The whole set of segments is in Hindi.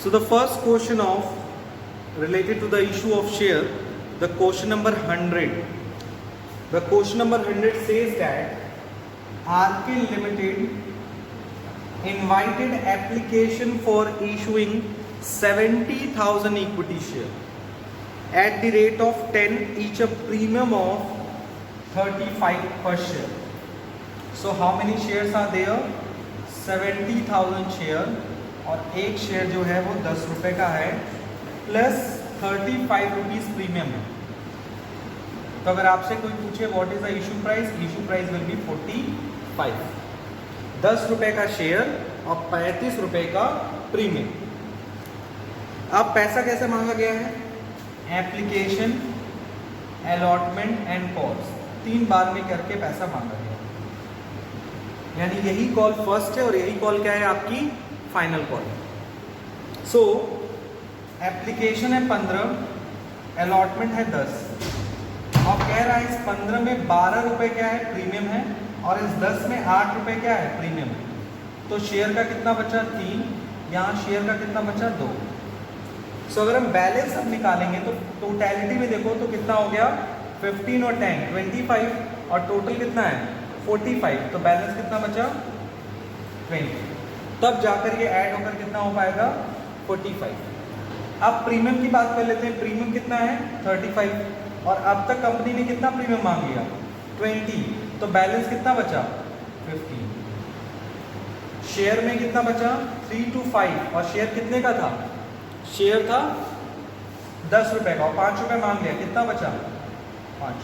So the first question of related to the issue of share, the question number 100. The question number 100 says that RK Limited invited application for issuing 70,000 equity share at the rate of 10 each, a premium of 35 per share. So how many shares are there? 70,000 share और एक शेयर जो है वो 10 रुपए का है प्लस 35 रुपीज प्रीमियम है. तो अगर आपसे कोई पूछे what is the issue price will be 45. 10 रुपए का शेयर और 35 रुपए का प्रीमियम. अब पैसा कैसे मांगा गया है? एप्लीकेशन, अलॉटमेंट एंड कॉल्स, 3 बार में करके पैसा मांगा गया. यानी यही कॉल फर्स्ट है और यही कॉल क्या है? आपकी फाइनल कॉल. सो एप्लीकेशन है 15, अलॉटमेंट है 10 और कह रहा है इस 15 में 12 रुपए क्या है? प्रीमियम है और इस 10 में 8 रुपए क्या है? प्रीमियम है. तो शेयर का कितना बचा? 3. यहाँ शेयर का कितना बचा? 2. सो अगर हम बैलेंस अब निकालेंगे तो टोटलिटी में देखो तो कितना हो गया? 15 और 10 25 और टोटल कितना है? 45. तो बैलेंस कितना बचा? 20. तब जाकर ये ऐड होकर कितना हो पाएगा? 45. अब प्रीमियम की बात कर लेते हैं. प्रीमियम कितना है? 35 और अब तक कंपनी ने कितना प्रीमियम मांग लिया? 20. तो बैलेंस कितना बचा? 15. शेयर में कितना बचा? 3 to 5 और शेयर कितने का था? शेयर था 10 रुपए का और 5 रुपए मांग लिया. कितना बचा? 5.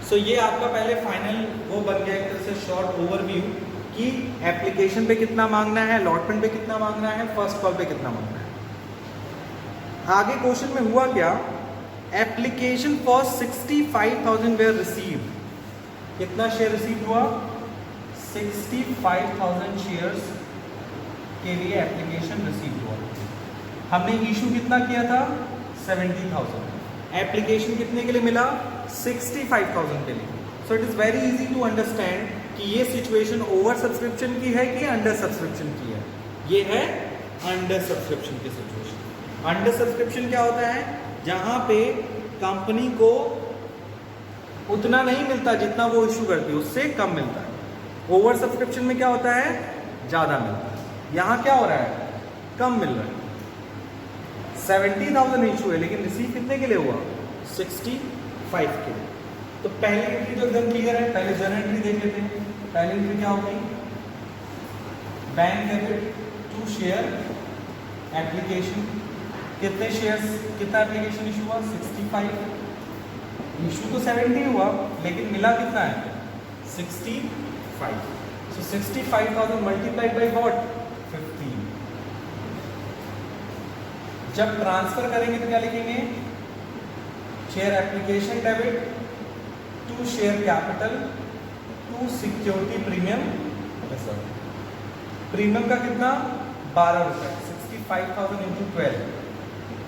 सो ये आपका पहले फाइनल वो बन गया एक तरह से शॉर्ट ओवरव्यू कि एप्लीकेशन पे कितना मांगना है, अलॉटमेंट पे कितना मांगना है, फर्स्ट कॉल पे कितना मांगना है. आगे क्वेश्चन में हुआ क्या? Application for 65,000 were received. कितना शेयर रिसीव हुआ? 65,000 शेयर्स के लिए एप्लीकेशन रिसीव हुआ. हमने इशू कितना किया था? 70,000. एप्लीकेशन कितने के लिए मिला? 65,000 के लिए. So it is very easy to understand कि ये सिचुएशन ओवर सब्सक्रिप्शन की है कि अंडर सब्सक्रिप्शन की है. ये है अंडर सब्सक्रिप्शन की सिचुएशन. अंडर सब्सक्रिप्शन क्या होता है? जहां पे कंपनी को उतना नहीं मिलता जितना वो इशू करती है, उससे कम मिलता है. ओवर सब्सक्रिप्शन में क्या होता है? ज़्यादा मिलता है. यहाँ क्या हो रहा है? कम मिल रहा है. 70,000 इशू है लेकिन रिसीव कितने के लिए हुआ? 65 के लिए. तो पहली एंट्री तो एकदम क्लियर है. पहले जर्नल एंट्री देख लेते हैं. पहली एंट्री क्या होगी? Bank debit to share application. कितने शेयर्स, कितना एप्लीकेशन इशू हुआ? 65. इशू तो 70 हुआ लेकिन मिला कितना है? 65. So 65,000 multiplied by what? 15. जब ट्रांसफर करेंगे तो क्या लिखेंगे? Share application debit to share capital to security premium reserve. Premium का कितना? 12 रुपए. 65,000 इंटू 12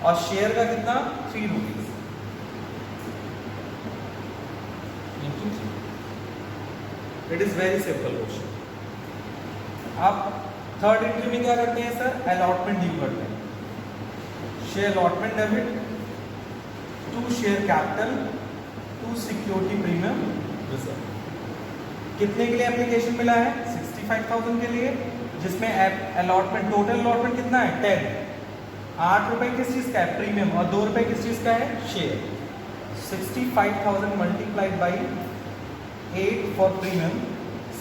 और शेयर का कितना? 3 rupees into 3. It is very simple question. आप थर्ड एंट्री में क्या करते हैं सर? अलॉटमेंट ड्यू करते हैं. Share allotment debit to share capital to security premium reserve. कितने के लिए एप्लीकेशन मिला है? 65,000 के लिए, जिसमें अलॉटमेंट, टोटल अलॉटमेंट कितना है? 10. 8 रुपए किस चीज का है? प्रीमियम. और 2 रुपए किस चीज का है? Share. 65,000 multiplied by 8 for premium,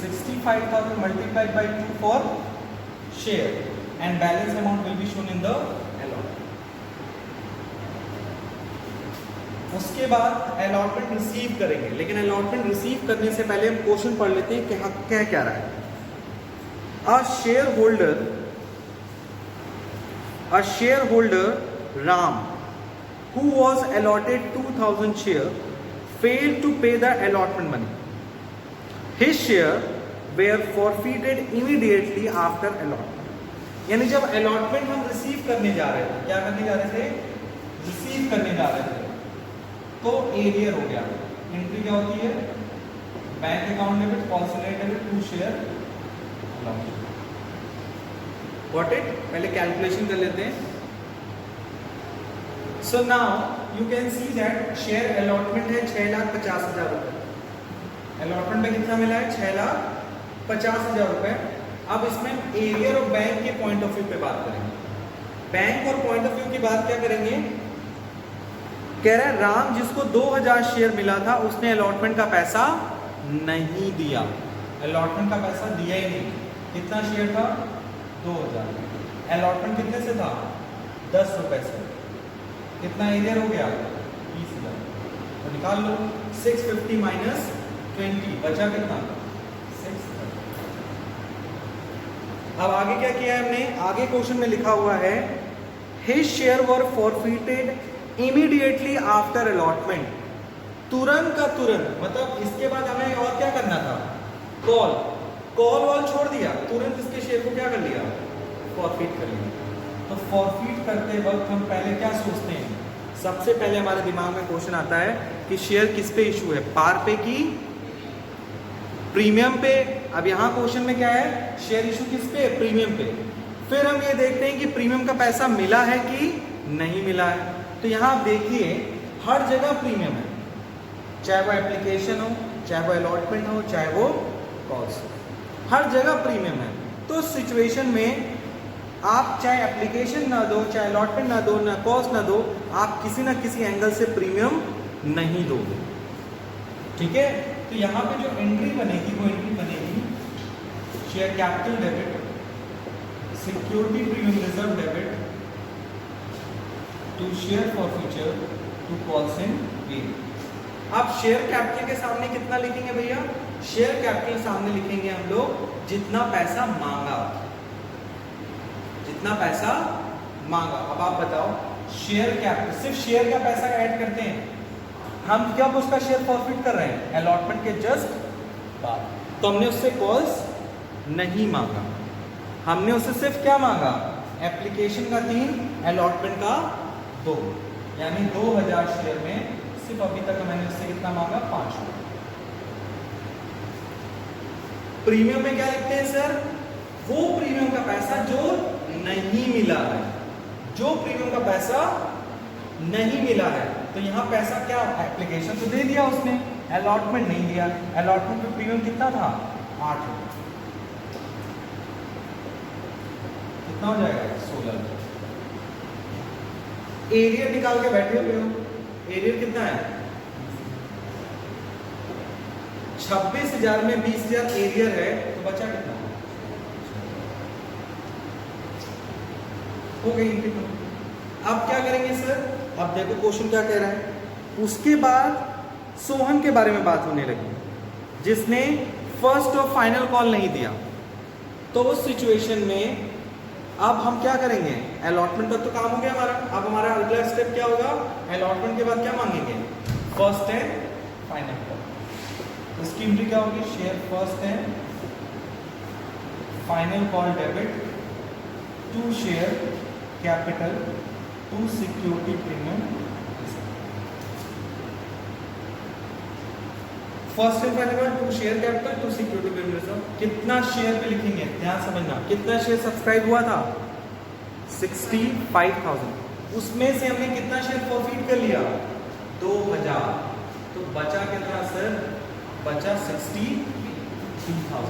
65,000 multiplied by 2 for share and balance amount will be shown in the allotment. उसके बाद अलॉटमेंट रिसीव करेंगे, लेकिन अलॉटमेंट रिसीव करने से पहले हम क्वेश्चन पढ़ लेते हैं कि क्या रहा है. A share holder Ram who was allotted 2,000 share failed to pay the allotment money. His share were forfeited immediately after allotment. यानी जब allotment हम रिसीव करने जा रहे थे, क्या करने जा रहे थे? रिसीव करने जा रहे थे, तो एरियर हो गया. एंट्री क्या होती है? Bank account debit, policy debit to share. Got it? पहले कैलकुलेशन कर लेते हैं. So now you can see that share allotment है 6,50,000 रुपए. अलॉटमेंट में कितना मिला है? 6,50,000 रुपए. अब इसमें एरियर और बैंक के पॉइंट ऑफ व्यू पे बात करेंगे. बैंक और पॉइंट ऑफ व्यू की बात क्या करेंगे? कह रहा है राम जिसको 2,000 शेयर मिला था उसने अलॉटमेंट का पैसा नहीं दिया. अलॉटमेंट का पैसा दिया ही नहीं. कितना शेयर था? 2,000. अलॉटमेंट कितने से था? 10 रुपए से. कितना एरियर हो गया? 20,000. तो निकाल लो. 650 माइनस 20 बचा कितना? 6. अब आगे क्या किया है हमने? आगे क्वेश्चन में लिखा हुआ है हिज शेयर वर फॉरफिटेड इमीडिएटली आफ्टर अलॉटमेंट. तुरंत का तुरंत, मतलब इसके बाद हमें और क्या करना था? कॉल वॉल छोड़ दिया, तुरंत इसके शेयर को क्या कर लिया? फॉरफिट कर लिया. तो फॉरफिट करते वक्त हम पहले क्या सोचते हैं? सबसे पहले हमारे दिमाग में क्वेश्चन आता है कि शेयर किस पे इशू है, पार पे की प्रीमियम पे. अब यहाँ क्वेश्चन में क्या है? शेयर इशू किस पे? प्रीमियम पे. फिर हम ये देखते हैं कि प्रीमियम का पैसा मिला है कि नहीं मिला है. तो यहाँ आप देखिए हर जगह प्रीमियम है, चाहे वो एप्लीकेशन हो, चाहे वो अलॉटमेंट हो, चाहे वो कॉल्स हो, हर जगह प्रीमियम है. तो सिचुएशन में आप चाहे एप्लीकेशन ना दो, चाहे अलॉटमेंट ना दो, ना कॉस्ट ना दो, आप किसी ना किसी एंगल से प्रीमियम नहीं दोगे. ठीक है. तो यहाँ पे जो एंट्री बनेगी वो एंट्री बनेगी share capital debit, security premium reserve debit to share forfeiture to calls and gain. आप शेयर कैपिटल के सामने कितना लिखेंगे भैया? शेयर कैपिटल सामने लिखेंगे हम लोग जितना पैसा मांगा, जितना पैसा मांगा. अब आप बताओ शेयर कैपिटल, सिर्फ शेयर का पैसा ऐड करते हैं हम, कब उसका शेयर फॉरफिट कर रहे हैं? अलॉटमेंट के जस्ट बाद. तो हमने उससे कॉल्स नहीं मांगा, हमने उससे सिर्फ क्या मांगा? एप्लीकेशन का 3, अलॉटमेंट का 2, यानी 2,000 शेयर में सिर्फ अभी तक मैंने उससे कितना मांगा? 5 रुपए. प्रीमियम में क्या लिखते हैं सर? वो प्रीमियम का पैसा जो नहीं मिला है, जो प्रीमियम का पैसा नहीं मिला है. तो यहाँ पैसा क्या? एप्लीकेशन तो दे दिया उसने, अलॉटमेंट नहीं दिया. अलॉटमेंट पे प्रीमियम कितना था? 8 रुपए. कितना हो जाएगा? 16. एरियर निकाल के बैठे हुए हो. एरियर कितना है? 26,000 में 20,000 एरियर है, तो बचा कितना? हो गई इनकी. अब क्या करेंगे सर? अब देखो क्वेश्चन क्या कह रहा है. उसके बाद सोहन के बारे में बात होने लगी जिसने फर्स्ट और फाइनल कॉल नहीं दिया. तो उस सिचुएशन में अब हम क्या करेंगे? अलॉटमेंट तक तो काम हो गया हमारा. अब हमारा अगला स्टेप क्या होगा? अलॉटमेंट के बाद क्या मांगेंगे? First and final call. उसकी एंट्री क्या होगी? Share first and final call debit to share capital to security premium. First and final call to share capital to security premium. कितना शेयर पे लिखेंगे? ध्यान समझना. कितना शेयर सब्सक्राइब हुआ था? 65,000. उसमें से हमने कितना शेयर फॉरफिट कर लिया? 2,000. तो बचा कितना सर? बचा 63,000.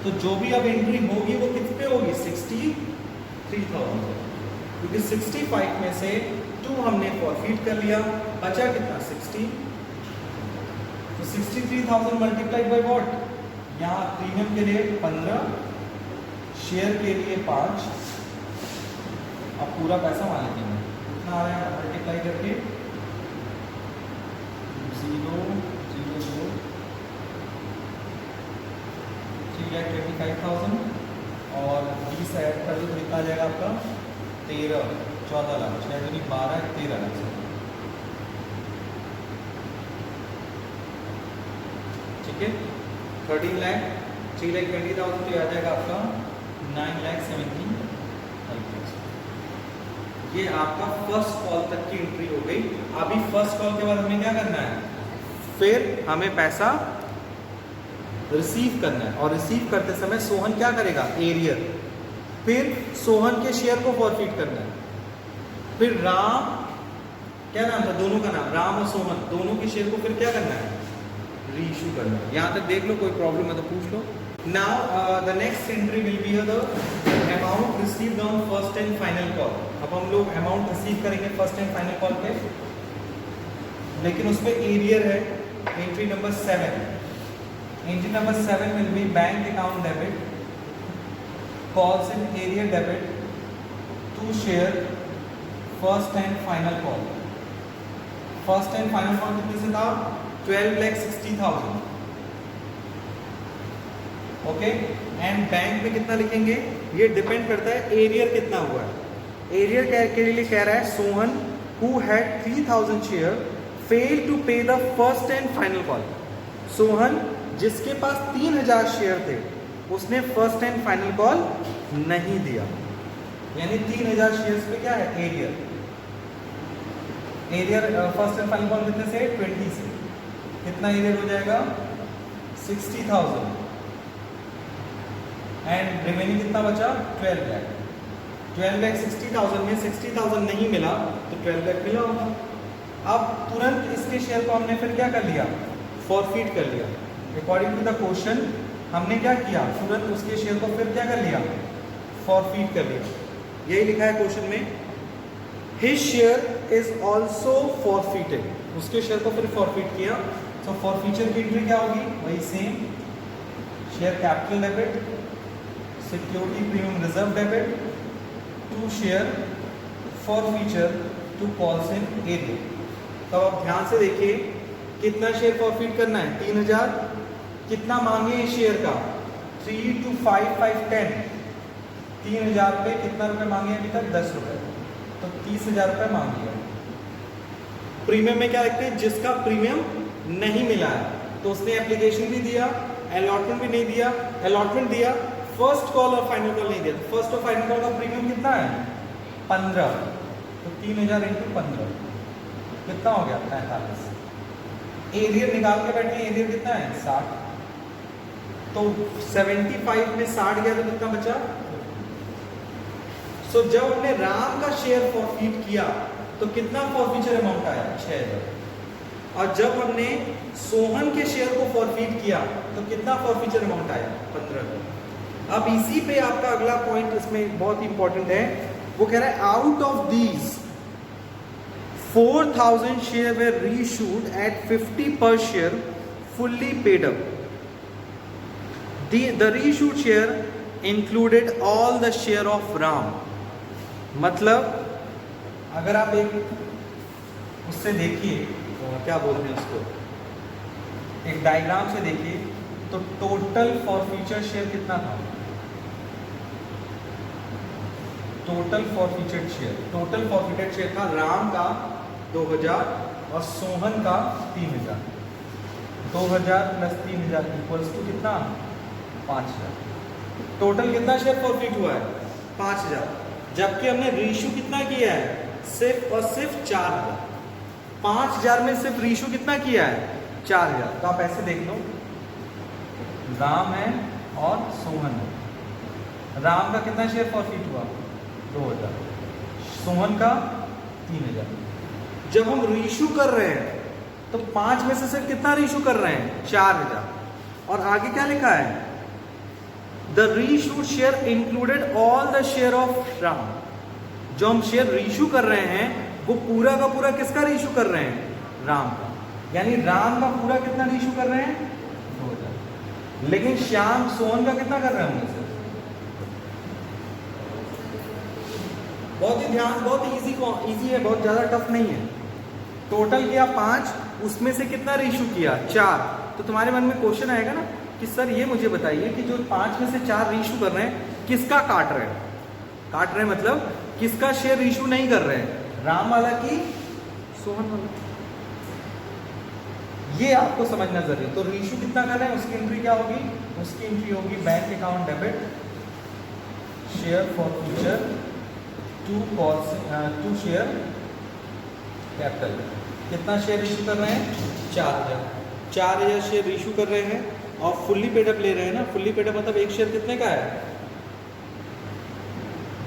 तो जो भी अब एंट्री होगी वो किस पे होगी? 63,000. क्योंकि 65 में से 2 हमने फॉरफिट कर लिया, बचा कितना? 60. तो 63,000 मल्टीप्लाइड बाय व्हाट? यहाँ प्रीमियम के लिए 15, शेयर के लिए 5. अब पूरा पैसा मान लेंगे कितना आ रहा है मल्टीप्लाई करके? 0.002 3,25,000 और 20 ऐड कर दो तो कितना आ जाएगा आपका? 14 लाख. 6 दूनी 12, 13 लाख. ठीक है. 13 लाख 3,20,000 तो आ जाएगा आपका 9,70,000. ये आपका फर्स्ट कॉल तक की एंट्री हो गई. अभी फर्स्ट कॉल के बाद हमें क्या करना है? फिर हमें पैसा रिसीव करना है. और रिसीव करते समय सोहन क्या करेगा? एरियर फिर सोहन के शेयर को फॉरफिट करना है, फिर राम, क्या नाम था दोनों का नाम, राम और सोहन दोनों के शेयर को फिर क्या करना है, रीइश्यू करना है। यहाँ तक देख लो, कोई प्रॉब्लम है तो पूछ लो। Now the next entry will be the amount received on first and final call. अब हम लोग अमाउंट रिसीव करेंगे फर्स्ट एंड फाइनल कॉल पे, लेकिन उसमें एरियर है। Entry number 7, entry number 7 will be bank account debit, calls in arrear debit to share first and final call. First and final call कितने से था, 12,60,000। ओके, एंड बैंक में कितना लिखेंगे, ये डिपेंड करता है एरियर कितना हुआ है। एरियर के लिए कह रहा है Sohan who had 3,000 share fail to pay the first and final call. Sohan जिसके पास 3,000 शेयर थे उसने फर्स्ट एंड फाइनल कॉल नहीं दिया, यानी 3,000 शेयर्स पे क्या है arrear. Arrear first and final call कितने से, 20 से, कितना एरियर हो जाएगा 60,000, एंड रिमेनिंग कितना बचा 12 लाख। 12 लाख 60,000 में 60,000 नहीं मिला तो 12 लाख मिला होगा। अब तुरंत इसके शेयर को हमने फिर क्या कर लिया, फॉरफिट कर लिया। अकॉर्डिंग टू द क्वेश्चन हमने क्या किया, तुरंत उसके शेयर को फिर क्या कर लिया, फॉरफिट कर लिया। यही लिखा है क्वेश्चन में, his share is also forfeited, उसके शेयर को फिर फॉरफिट किया। तो फॉरफीचर की एंट्री क्या होगी, वही same, share capital debit, security premium reserve debit to share forfeiture to calls in arrear. तो अब ध्यान से देखिए कितना शेयर फॉरफिट करना है, 3,000। कितना मांगे इस शेयर का, 3 to 5, 5, 10। 3,000 पे कितना रुपए मांगे अभी तक, 10 रुपए, तो 30,000 रुपए मांग लिया। प्रीमियम में क्या लिखते हैं, जिसका प्रीमियम नहीं मिला है तो उसने एप्लीकेशन भी दिया, अलॉटमेंट भी नहीं दिया, अलॉटमेंट दिया, फर्स्ट कॉल और फाइनल कॉल नहीं दिया। फर्स्ट और फाइनल कॉल का प्रीमियम कितना है 15, तो 3,000 × 15 कितना हो गया 45। एरियर निकाल के बैठे, एरियर कितना है 60, तो 75 में 60 गया तो कितना बचा। सो जब हमने राम का शेयर फॉरफिट किया तो कितना फॉरफीचर अमाउंट आया 6,000, और जब हमने सोहन के शेयर को फॉरफिट किया तो कितना फॉरफीचर अमाउंट आया 15,000। अब इसी पे आपका अगला पॉइंट इसमें बहुत इंपॉर्टेंट है, वो कह रहा है out of these 4,000 share they reissued at 50 per share fully paid up. The reissued share included all the share of Ram. मतलब अगर आप एक उससे देखिए क्या बोलते हैं उसको, एक डायग्राम से देखिए तो टोटल फॉरफीचर शेयर कितना था, टोटल फॉरफीचर शेयर था राम का 2,000 और सोहन का 3,000। 2,000 + 3,000 इक्वल्स टू कितना 5,000। टोटल कितना शेयर फॉरफिट हुआ है 5,000, जबकि हमने रीइश्यू कितना किया है सिर्फ और सिर्फ 4,000। 5,000 में सिर्फ रीइश्यू कितना किया है 4,000। तो आप ऐसे देख लो, राम है और सोहन है। राम का कितना शेयर फॉरफिट हुआ 2,000, सोहन का 3,000। जब हम रीइश्यू कर रहे हैं तो 5 में से सिर्फ कितना रीइश्यू कर रहे हैं 4,000, और आगे क्या लिखा है the reissued share included all the share of Ram. जो हम शेयर रीइश्यू कर रहे हैं वो पूरा का पूरा किसका रीइश्यू कर रहे हैं राम का, यानी राम का पूरा कितना रीइश्यू कर रहे हैं 2,000, लेकिन श्याम सोहन का कितना कर रहे होंगे सर। बहुत ही ध्यान, बहुत इजी है, बहुत ज्यादा टफ नहीं है। टोटल किया 5, उसमें से कितना रीइश्यू किया 4। तो तुम्हारे मन में क्वेश्चन आएगा ना कि सर ये मुझे बताइए कि जो 5 में से 4 रीइश्यू कर रहे हैं किसका काट रहे हैं, काट रहे हैं मतलब किसका शेयर रीइश्यू नहीं कर रहे हैं, राम वाला की सोहन वाला। ये आपको समझना जरूरी है। तो रीइश्यू कितना कर रहे हैं उसकी एंट्री क्या होगी, उसकी एंट्री होगी bank account debit share forfeiture to share capital. कितना शेयर इशू कर रहे हैं 4,000 शेयर इशू कर रहे हैं और फुल्ली पेडअप ले रहे हैं ना। फुल्ली पेडअप मतलब एक शेयर कितने का है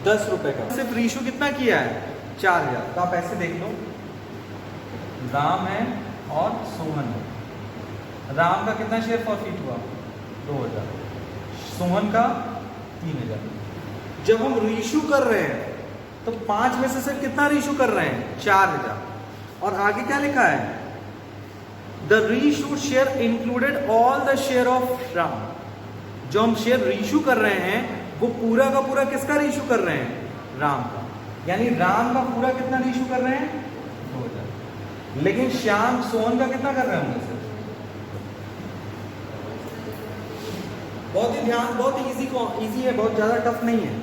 10 रुपए का। सिर्फ रीशू कितना किया है 4000। तो आप ऐसे देख लो, राम है और सोहन है। राम का कितना शेयर फॉरफिट हुआ 2000, सोहन का 3000। जब हम रीशू कर रहे हैं तो 5 में से सिर्फ कितना रीशू कर रहे हैं 4000। और आगे क्या लिखा है, the reissue share included all the share of Ram. जो हम शेयर रीशू कर रहे हैं वो पूरा का पूरा किसका रीशू कर रहे हैं, राम का। यानी राम का पूरा कितना रीशू कर रहे हैं 2000, लेकिन श्याम सोहन का कितना कर रहे होंगे सर। बहुत ही ध्यान, बहुत इजी है, बहुत ज्यादा टफ नहीं है।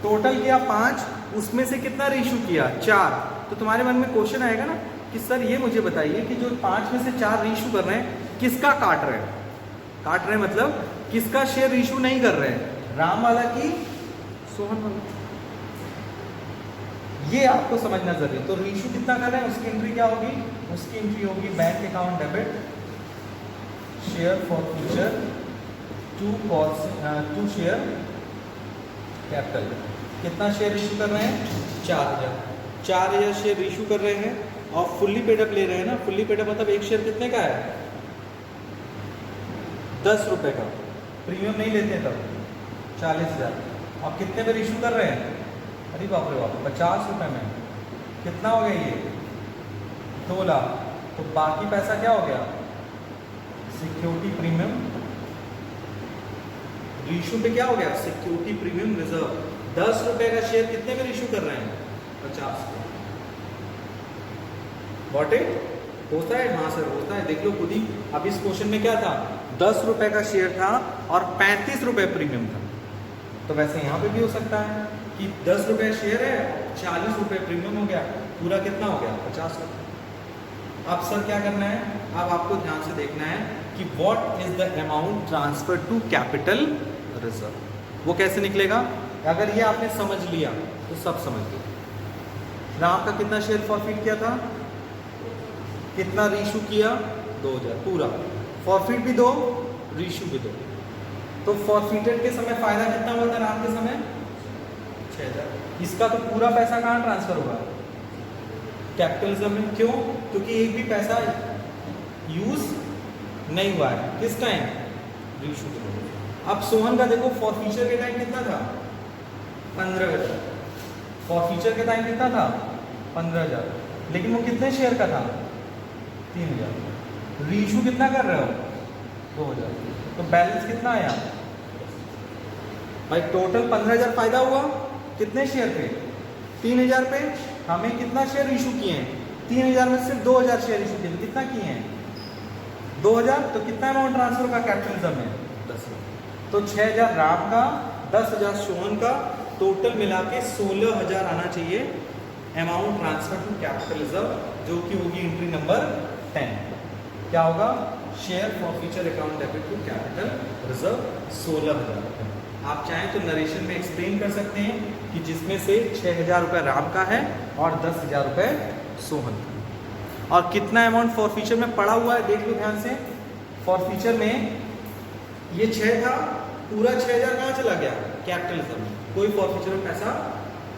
टोटल किया 5, उसमें से कितना रीशू किया 4। तो तुम्हारे मन में क्वेश्चन आएगा ना कि सर ये मुझे बताइए कि जो 5 में से 4 रीशू कर रहे हैं किसका काट रहे हैं। काट रहे हैं मतलब किसका शेयर रीशू नहीं कर रहे हैं, राम वाला की सोहन वाला। ये आपको समझना जरूरी है। तो रीशू कितना कर रहे हैं उसकी एंट्री क्या होगी, उसकी एंट्री होगी bank account debit share forfeiture to share capital. कितना शेयर इशू कर रहे हैं 4000 शेयर इशू कर रहे हैं और फुल्ली पेडअप ले रहे हैं ना। फुल्ली पेडअप मतलब एक शेयर कितने का है 10 रुपए का। प्रीमियम नहीं लेते तब 40,000। और कितने में इशू कर रहे हैं, अरे बाप रे बाप 50 रुपए में। कितना हो गया ये 2 लाख। तो बाकी पैसा क्या हो गया सिक्योरिटी प्रीमियम। रीशू पे क्या हो गया सिक्योरिटी प्रीमियम रिजर्व। 10 रुपए का शेयर कितने में इशू कर रहे हैं 50 का। Got it? होता है, हाँ सर होता है, देख लो खुद ही। अब इस क्वेश्चन में क्या था 10 रुपए का शेयर था और 35 रुपए प्रीमियम था। तो वैसे यहाँ पे भी हो सकता है कि 10 रुपए शेयर है 40 रुपए प्रीमियम हो गया, पूरा कितना हो गया 50 रुपए। अब सर क्या करना है, अब आपको ध्यान से देखना है कि what is the amount transfer to capital reserve. वो कैसे निकलेगा, अगर ये आपने समझ लिया तो सब समझ लिया। राम का कितना शेयर फॉरफिट किया था, कितना रीशू किया 2000 पूरा। फॉरफिट भी 2, रीशू भी 2। तो फॉरफिटेड के समय फायदा कितना हुआ था राम के समय 6000। इसका तो पूरा पैसा कहाँ ट्रांसफर होगा कैपिटलिज्म में। क्यों, क्योंकि एक भी पैसा यूज नहीं हुआ है किस टाइम रीशू के टाइम। अब सोहन का देखो फॉरफीचर के टाइम कितना था 15,000। फॉरफीचर के टाइम कितना था 15,000, लेकिन वो कितने शेयर का था 3,000। रीशू कितना कर रहे हो 2,000। तो बैलेंस कितना आया भाई, टोटल 15,000 फायदा हुआ कितने शेयर पे 3,000 पे। हमें कितना शेयर इशू किए हैं 3,000 में सिर्फ 2,000 शेयर इशू किए, कितना किए हैं 2,000। तो कितना अमाउंट ट्रांसफर का कैपिटलिज्म में 10। तो 6,000 राम का 10,000 सोहन का, टोटल मिला के 16,000 आना चाहिए अमाउंट ट्रांसफर टू कैपिटलिज्म, जो कि होगी एंट्री नंबर 10। क्या होगा share forfeiture account debit to capital reserve 16,000। आप चाहें तो नरेशन में एक्सप्लेन कर सकते हैं कि जिसमें से 6,000 रुपये राम का है और 10,000 रुपये सोहन का। और कितना अमाउंट फॉर फ्यूचर में पड़ा हुआ है देख लो ध्यान से। फॉर फ्यूचर में ये 6 था, पूरा 6,000 कहाँ चला गया कैपिटलिज्म में, कोई फॉर फ्यूचर में पैसा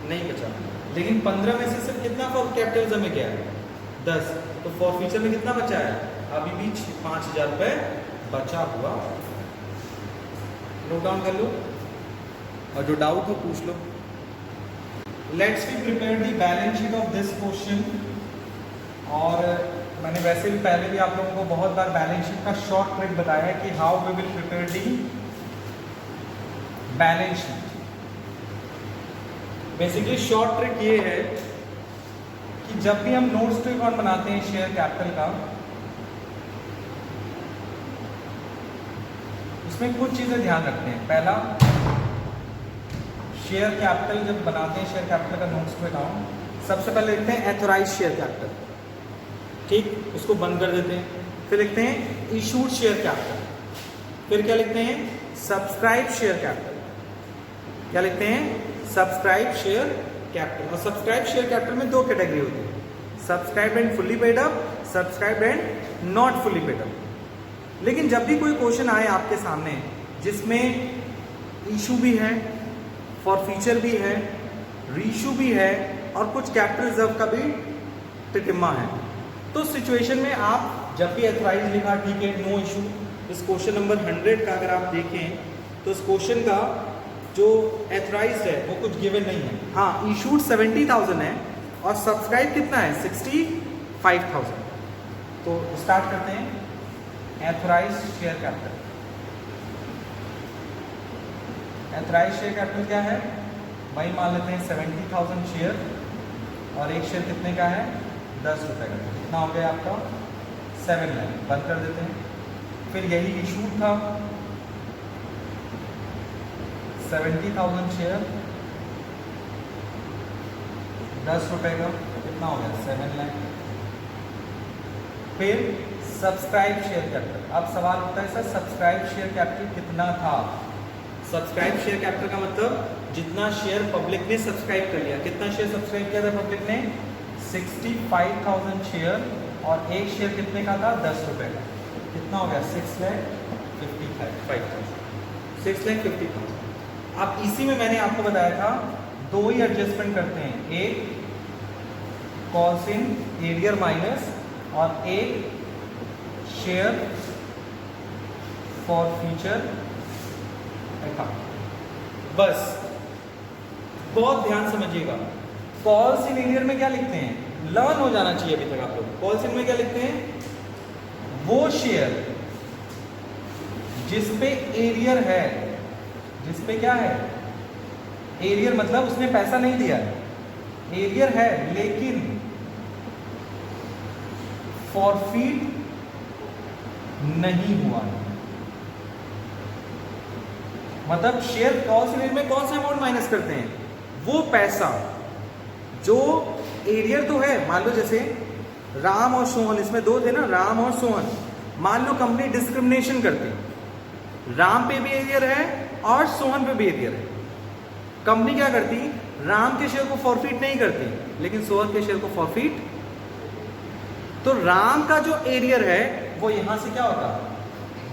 नहीं बचा। लेकिन 15 में से सिर्फ कितना फॉर कैपिटलिज्म में गया है 10। तो फॉर फ्यूचर में कितना बचा है, अभी भी 5,000 रुपये बचा हुआ। नोट डाउन कर लो और जो डाउट हो पूछ लो। Let's be prepare the balance sheet of this question. और मैंने वैसे भी पहले भी आप लोगों को बहुत बार बैलेंस शीट का शॉर्ट ट्रिक बताया है कि how we will prepare the balance sheet. Basically short trick ये है कि जब भी हम नोट्स टू अकाउंट बनाते हैं शेयर कैपिटल का, उसमें कुछ चीजें ध्यान रखते हैं। पहला, शेयर कैपिटल जब बनाते हैं शेयर कैपिटल का नोट्स टू अकाउंट, सबसे पहले लिखते हैं एथोराइज शेयर कैपिटल, ठीक, उसको बंद कर देते हैं। फिर लिखते हैं इशूड शेयर कैपिटल, फिर क्या लिखते हैं सब्सक्राइब शेयर कैपिटल, क्या लिखते हैं सब्सक्राइब शेयर कैपिटल। और सब्सक्राइब शेयर कैपिटल में 2 कैटेगरी होती है, subscribe and fully paid up, subscribe and not fully paid up. लेकिन जब भी कोई क्वेश्चन आए आपके सामने जिसमें इशू भी है, फॉर फ्यूचर भी है रीशू भी है और कुछ कैपिटल रिजर्व का भी टिटिम्मा है। तो सिचुएशन में आप जब भी एथराइज लिखा ठीक है, नो इशू। इस क्वेश्चन नंबर 100 का अगर आप देखें तो इस क्वेश्चन का जो एथराइज है वो कुछ गिवन नहीं है। हाँ, इशूड 70,000 है और सब्सक्राइब कितना है 65,000। तो स्टार्ट करते हैं। एथराइज शेयर कैपिटल, एथराइज शेयर कैपिटल क्या है भाई, मान लेते हैं 70,000 शेयर और एक शेयर कितने का है 10 रुपये का। कितना हो गया आपका 7 लाख। बंद कर देते हैं। फिर यही इशू था 70,000 शेयर 10 रुपये का, कितना हो गया 7 लाख। फिर सब्सक्राइब शेयर कैपिटल। अब सवाल उठता है सर सब्सक्राइब शेयर कैपिटल कितना था। सब्सक्राइब शेयर कैपिटल का मतलब जितना शेयर पब्लिक ने सब्सक्राइब कर लिया। कितना शेयर सब्सक्राइब किया था पब्लिक ने 65,000 शेयर और एक शेयर कितने का था 10 रुपये का। कितना हो गया 6,50,000। अब इसी में मैंने आपको बताया था दो ही एडजस्टमेंट करते हैं, एक कॉस इन एरियर माइनस और एक शेयर फॉर फ्यूचर अकाउंट। बस बहुत ध्यान समझिएगा। कॉल्स इन एरियर में क्या लिखते हैं, लर्न हो जाना चाहिए अभी तक आप लोग। कॉल्स इन में क्या लिखते हैं, वो शेयर जिस पे एरियर है, जिस पे क्या है एरियर, मतलब उसने पैसा नहीं दिया, एरियर है लेकिन फॉरफीट नहीं हुआ। मतलब शेयर कॉल्स इन एरियर में कौन सा अमाउंट माइनस करते हैं, वो पैसा जो एरियर तो है। मान लो जैसे राम और सोहन, इसमें दो थे ना, राम और सोहन। मान लो कंपनी डिस्क्रिमिनेशन करती, राम पे भी एरियर है और सोहन पे भी एरियर है। कंपनी क्या करती, राम के शेयर को फॉरफीट नहीं करती लेकिन सोहन के शेयर को फॉरफीट। तो राम का जो एरियर है वो यहां से क्या होता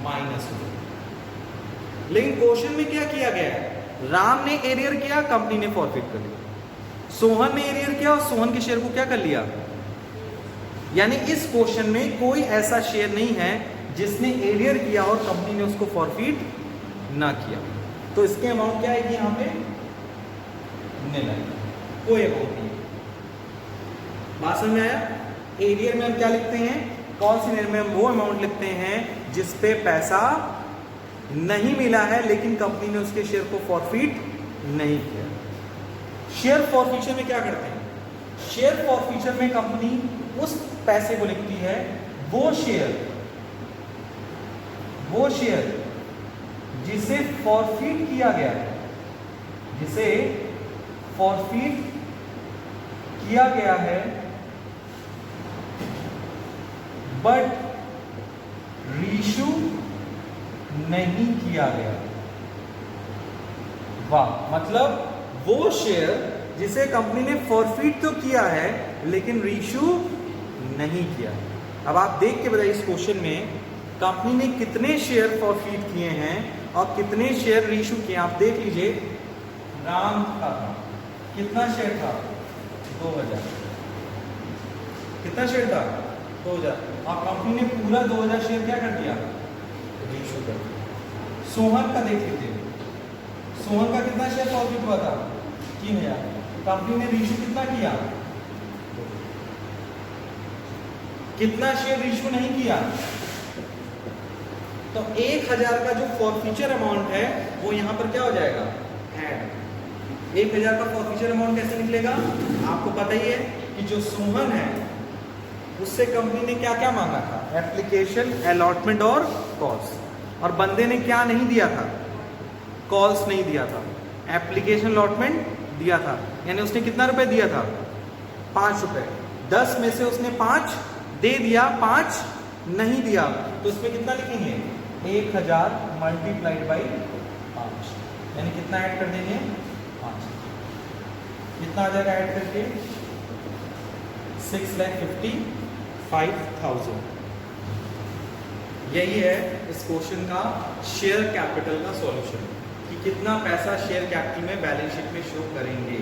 माइनस होता। लेकिन क्वेश्चन में क्या किया गया है, राम ने एरियर किया, कंपनी ने फॉरफीट कर लिया। सोहन ने एरियर किया और सोहन के शेयर को क्या कर लिया। यानी इस क्वेश्चन में कोई ऐसा शेयर नहीं है जिसने एरियर किया और कंपनी ने उसको फॉरफीट ना किया। तो इसके अमाउंट क्या आएगी यहां पे निल आएगी, कोई अमाउंट नहीं। बात समझ में आया। एरियर में हम क्या लिखते हैं, कौन सी एरियर में हम वो अमाउंट लिखते हैं जिस पे पैसा नहीं मिला है लेकिन कंपनी ने उसके शेयर को फॉरफीट नहीं किया। शेयर फॉरफीचर में क्या करते हैं, शेयर फॉरफीचर में कंपनी उस पैसे को लिखती है, वो शेयर जिसे फॉरफीट किया गया है, जिसे फॉरफीट किया गया है बट रीशू नहीं किया गया। वाह, मतलब वो शेयर जिसे कंपनी ने फॉरफीट तो किया है लेकिन रीशू नहीं किया। अब आप देख के बताइए इस क्वेश्चन में कंपनी ने कितने शेयर फॉरफीट किए हैं और कितने शेयर रीशू किए। आप देख लीजिए, राम का था कितना शेयर था 2000, कितना शेयर था 2000, और कंपनी ने पूरा 2000 शेयर क्या कर दिया रीशू कर दिया। सोहन का देख लीजिए, सोहन का कितना शेयर फॉरफीट हुआ था 3000, कंपनी ने रीशू कितना किया, कितना शेयर रीशू नहीं किया। तो 1000 का जो फॉरफीचर अमाउंट है वो यहां पर क्या हो जाएगा ऐड। 1000 का फॉरफीचर अमाउंट कैसे निकलेगा, आपको पता ही है कि जो सोहन है उससे कंपनी ने क्या क्या मांगा था, एप्लीकेशन, अलॉटमेंट और कॉल्स। और बंदे ने क्या नहीं दिया था, कॉल्स नहीं दिया था, एप्लीकेशन अलॉटमेंट दिया था। यानी उसने कितना रुपए दिया था 5 रुपए। 10 में से उसने 5 दे दिया, 5 नहीं दिया, तो इसमें कितना लिखेंगे 1000 मल्टीप्लाइड बाई 5, यानी कितना ऐड कर देंगे 5। कितना आ जाएगा ऐड करके 6,55,000। यही है इस क्वेश्चन का शेयर कैपिटल का सॉल्यूशन कि कितना पैसा शेयर कैपिटल में बैलेंस शीट में शो करेंगे।